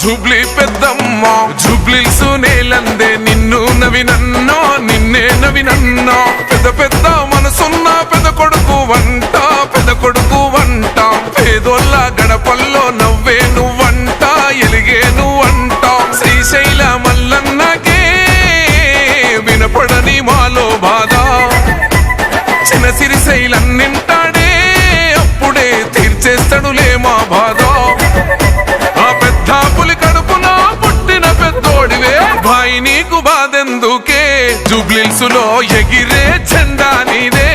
Jubilee పెద్దమ్మ జూబ్లీల్సు నేలందే నిన్ను నవినన్నో నిన్నే నవినన్నో పెద్ద పెద్ద మనసున్న పెద్ద కొడుకు వంట పేదోళ్ళ గడపల్లో నవ్వే నువ్వంట ఎలిగే నువ్వంట శ్రీశైల మల్లన్నకే వినపడని మాలో బాధ చిన్న సిరిశైలన్నింటాడే అప్పుడే తీర్చేస్తాడులే మా బాధ ఆ పెద్ద పులి కడుపున పుట్టిన పెద్దోడివే భాయ్ నీకు బాధెందుకే జూబ్లీల్సులో ఎగిరే జెండా నీదే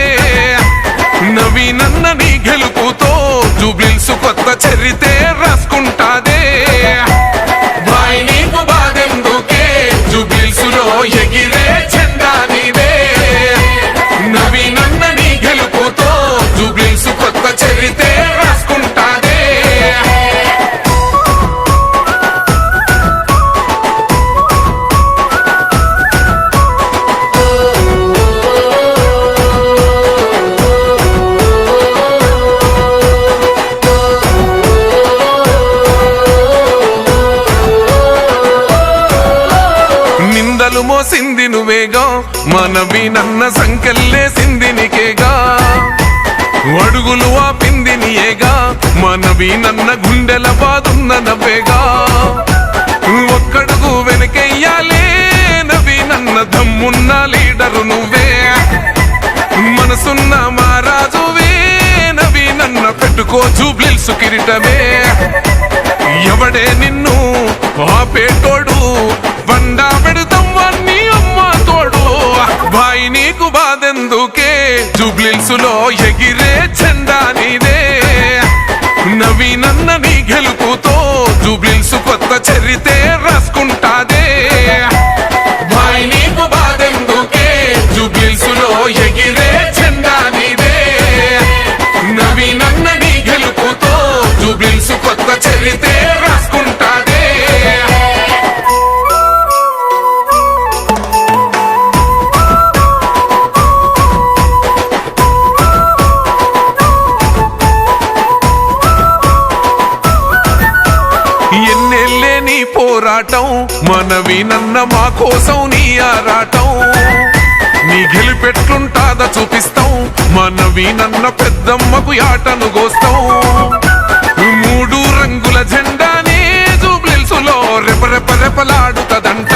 నవీనన్న నీ గెలుపుతో జూబ్లీల్సు కొత్త చరితే రాసుకుంటాదే భాయ్ నీకు బాధెందుకే జూబ్లీల్సులో ఎగిరే జెండా నీదే నవీనన్న నీ గెలుపుతో జూబ్లీల్సు కొత్త చరితే రాసుకుంటాదే నిందలు మోసింది నువ్వేగా మనవీనన్న సంకెళ్ళేసింది నీకేగా అడుగులు ఆపింది నీయేగా మనవీనన్న గుండెల బాదున్న నవ్వేగా ఒక్కడుగు వెనకెయ్యాలే నవీనన్న దమ్మున్న లీడరు నువ్వే మనసున్న మహారాజువే నవీనన్న పెట్టుకో జూబ్లీల్సు కిరీటమే ఎవడే నిన్ను ఆపేటోడు బండా పెడతాం వాణ్ణి అమ్మ తోడు భాయ్ నీకు బాధెందుకే జూబ్లీల్సులో ఎగిరే జెండా నీదే నవీనన్న నీ గెలుపుతో జూబ్లీల్సు కొత్త చరితే రాసుకుంటాదే భాయ్ నీకు బాధెందుకే జూబ్లీల్సులో ఎగిరే జెండా నీదే నవీనన్న నీ గెలుపుతో జూబ్లీల్సు కొత్త చరితే రాసుకుంటాదే ఎన్నెల్లే నీ పోరాటం మనవీనన్న మా కోసం నీ ఆరాటం నీ గెలిపెట్లుంటాదా చూపిస్తాం మనవీనన్న పెద్దమ్మకు యాటను గోస్తాం మూడు రంగుల జెండానే జూబ్లీల్సులో రెపరెపలాడుతదంట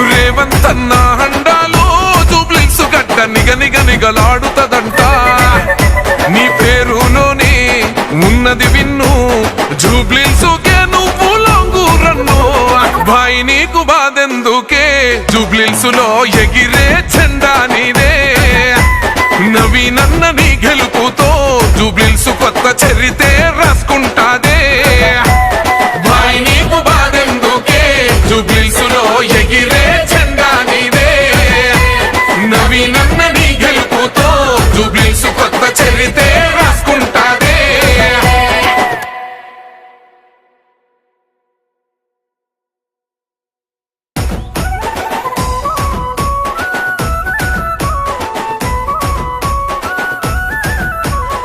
రేవంతన్న హండాలో జూబ్లీల్సు గడ్డ నిగలాడుతదంట నీ పేరులోనే ఉన్నది విన్ను జూబ్లీల్సుకే నువ్వు లొంగురన్ను భాయ్ నీకు బాధెందుకే జూబ్లీల్సులో ఎగిరే జెండా నీదే నవీనన్న నీ గెలుపుతో జూబ్లీల్సు కొత్త చరితే రాసుకుంటాదే భాయ్ నీకు బాధెందుకే జూబ్లీల్సులో ఎగిరే జెండా నీదే నవీనన్న నీ గెలుపుతో జూబ్లీల్సు కొత్త చరితే రాసుకుంటాదే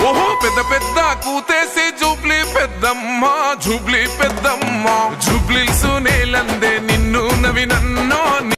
ఓహో పెద్ద పెద్ద కూతేసి జూబ్లీ పెద్దమ్మ జూబ్లీల్సు నేలందే నిన్ను నవినన్నో